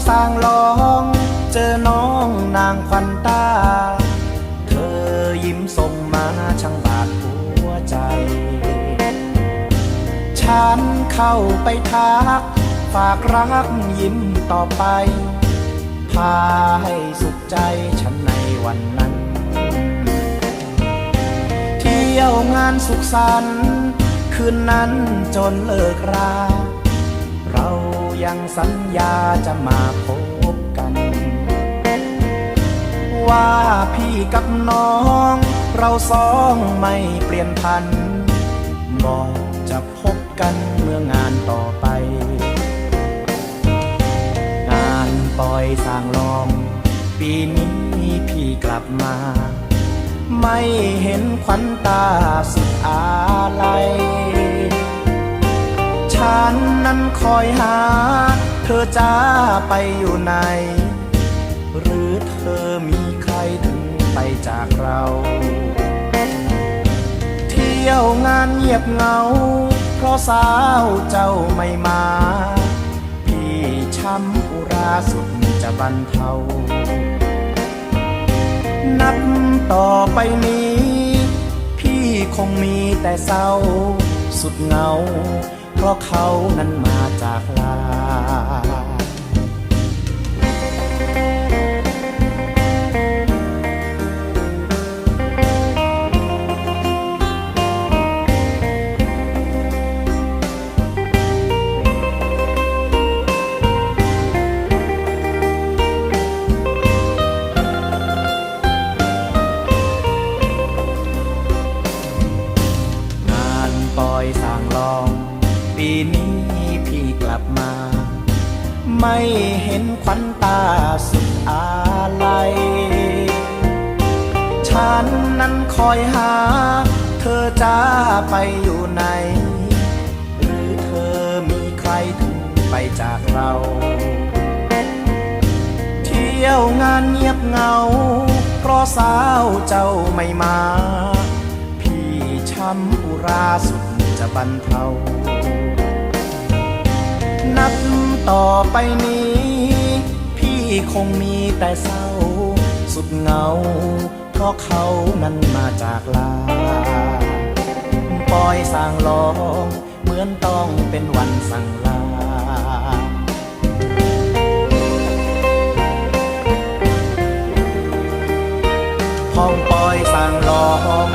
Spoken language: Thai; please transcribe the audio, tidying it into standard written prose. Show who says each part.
Speaker 1: สร้างลองเจอน้องนางควันตาเธอยิ้มส่งมาช่างบาดหัวใจฉันเข้าไปทักฝากรักยิ้มต่อไปพาให้สุขใจฉันในวันนั้นเที่ยวงานสุขสันต์คืนนั้นจนเลิกราเรายังสัญญาจะมาพบกันว่าพี่กับน้องเราสองไม่เปลี่ยนพันบอกจะพบกันเมื่องานต่อไปงานปล่อยสร้างลองปีนี้พี่กลับมาไม่เห็นขวัญตาสุดอาลัยฉันนั้นคอยหาเธอจะไปอยู่ไหนหรือเธอมีใครถึงไปจากเราเที่ยวงานเงียบเหงาเพราะสาวเจ้าไม่มาพี่ช้ำอุราสุดจะบรรเทานับต่อไปนี้พี่คงมีแต่เศร้าสุดเหงาเพราะเขานั้นมาจากลางานปล่อยสร้างลองปีนี้พี่กลับมาไม่เห็นขวัญตาสุดอาลัยฉันนั้นคอยหาเธอจะไปอยู่ไหนหรือเธอมีใครถึงไปจากเราเที่ยวงานเงียบเหงาเพราะสาวเจ้าไม่มาพี่ช้ำอุราสุดจะบรรเทานับต่อไปนี้พี่คงมีแต่เศร้าสุดเหงาเพราะเขานั้นมาจากลาปล่อยสร้างลองเหมือนต้องเป็นวันสั่งลาห้องปล่อยสร้างลอง